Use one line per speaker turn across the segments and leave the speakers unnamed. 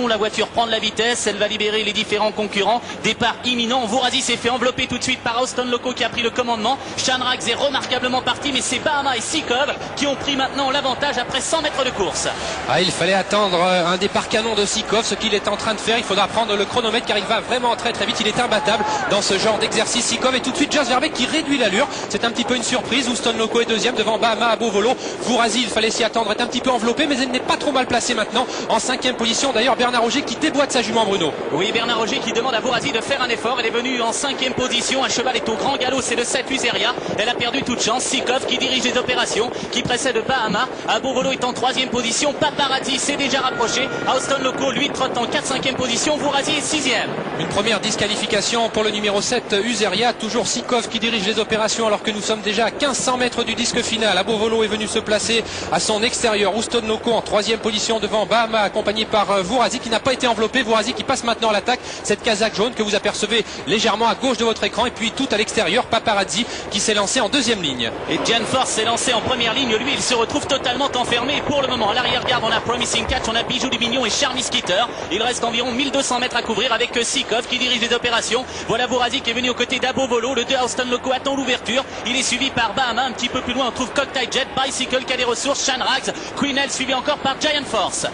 La voiture prend de la vitesse, elle va libérer les différents concurrents. Départ imminent. Voorazzi s'est fait envelopper tout de suite par Austin Loco qui a pris le commandement. Shanrax est remarquablement parti, mais c'est Bahama et Sikov qui ont pris maintenant l'avantage après 100 mètres de course.
Ah, il fallait attendre un départ canon de Sikov, ce qu'il est en train de faire. Il faudra prendre le chronomètre car il va vraiment très très vite. Il est imbattable dans ce genre d'exercice. Sikov et tout de suite Jos Verbeek qui réduit l'allure. C'est un petit peu une surprise. Austin Loco est deuxième devant Bahama à beau volo. Voorazzi, il fallait s'y attendre, est un petit peu enveloppé, mais elle n'est pas trop mal placée maintenant. En cinquième position d'ailleurs Bernard Ogier qui déboîte sa jument, Bruno.
Oui, Bernard Ogier qui demande à Voorazzi de faire un effort. Elle est venue en cinquième position. Un cheval est au grand galop, c'est le 7 Useria. Elle a perdu toute chance. Sikov qui dirige les opérations, qui précède Bahama. À beau volo est en troisième position. Paparazzi s'est déjà rapproché. Austin Loco lui trotte en 4-5e position. Voorazzi est sixième.
Une première disqualification pour le numéro 7 Useria. Toujours Sikov qui dirige les opérations alors que nous sommes déjà à 1500 mètres du disque final. À beau volo est venu se placer à son extérieur. Austin Loco en troisième position devant Bahama accompagné par Voorazzi qui n'a pas été enveloppé. Voorazzi qui passe maintenant à l'attaque. Cette casaque jaune que vous apercevez légèrement à gauche de votre écran. Et puis tout à l'extérieur Paparazzi qui s'est lancé en deuxième ligne.
Et Jan Force s'est lancé en première ligne. Lui, il se retrouve totalement enfermé. Pour le moment, à l'arrière-garde, on a Promising Catch, on a Bijou du Mignon et Charmy Skitter. Il reste environ 1200 mètres à couvrir avec Sikov qui dirige les opérations. Voilà Voorazzi qui est venu aux côtés d'Abo Volo. Le 2 Austin Loco attend l'ouverture. Il est suivi par Bahama. Un petit peu plus loin, on trouve Cocktail Jet, Bicycle qui a des ressources, Shanrax, Queenel suivi encore par Giant Force.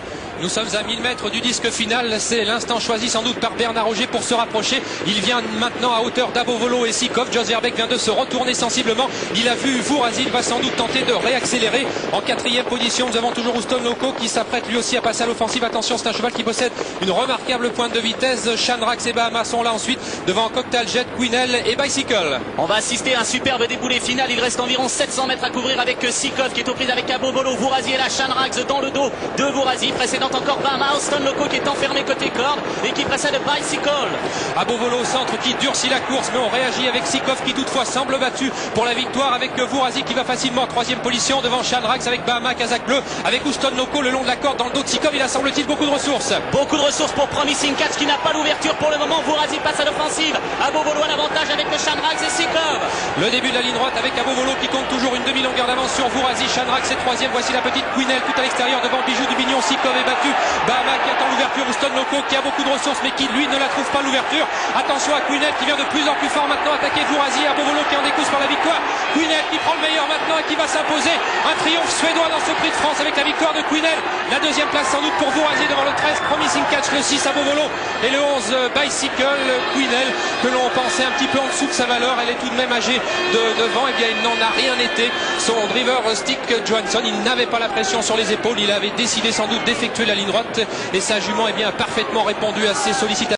Nous sommes à 1000 mètres du disque final. C'est l'instant choisi sans doute par Bernard Ogier pour se rapprocher. Il vient maintenant à hauteur d'Abo Volo et Sikov. Jos Verbeek vient de se retourner sensiblement. Il a vu Voorazzi. Il va sans doute tenter de réaccélérer. En quatrième position, nous avons toujours Austin Loco qui s'apprête lui aussi à passer à l'offensive. Attention, c'est un cheval qui possède une remarquable pointe de vitesse. Shanrax et Bahama sont là ensuite devant Cocktail Jet, Queenel et Bicycle.
On va assister à un superbe déboulé final. Il reste environ 700 mètres à couvrir avec Sikov qui est aux prises avec Abo Volo. Voorazzi et la Shanrax dans le dos de Voorazzi. Précédente encore Bahama, Austin Loco qui est enfermé côté corde et qui précède Bicycle.
Abo Volo au centre qui durcit la course, mais on réagit avec Sikov qui toutefois semble battu pour la victoire avec Voorazzi qui va facilement en troisième position devant Shanrax avec Bahama, casaque bleu, avec Austin Loco le long de la corde dans le dos de Sikov. Il a semble-t-il beaucoup de ressources.
Beaucoup de ressources pour Promising Catch qui n'a pas l'ouverture pour le moment. Voorazzi passe à l'offensive. Abo Volo à l'avantage avec le Shanrax et Sikov.
Le début de la ligne droite avec Abo Volo qui compte toujours une demi-longueur d'avance sur Voorazzi. Shanrax est troisième. Voici la petite Queenel tout à l'extérieur devant Bijou du Mignon. Sikov est battu. Bahama qui attend l'ouverture. Austin Loco qui a beaucoup de ressources mais qui lui ne la trouve pas l'ouverture. Attention à Queenel qui vient de plus en plus fort maintenant attaquer Voorazzi. Abo Volo qui en décousse par la victoire. Queenel qui prend le meilleur maintenant et qui va s'imposer. Un triomphe suédois dans ce prix de France avec la victoire de Queenel. La deuxième place sans doute pour Voorazzi devant le 13 Promising Catch, le 6 Abo Volo et le 11 Bicycle. Queenel que l'on pensait un petit peu en dessous de sa valeur. Elle est tout de même âgée de 9 ans. Et bien il n'en a rien été. Son driver Stick Johansson, il n'avait pas la pression sur les épaules. Il avait décidé sans doute d'effectuer la ligne droite et sa jument a parfaitement répondu à ses sollicitations.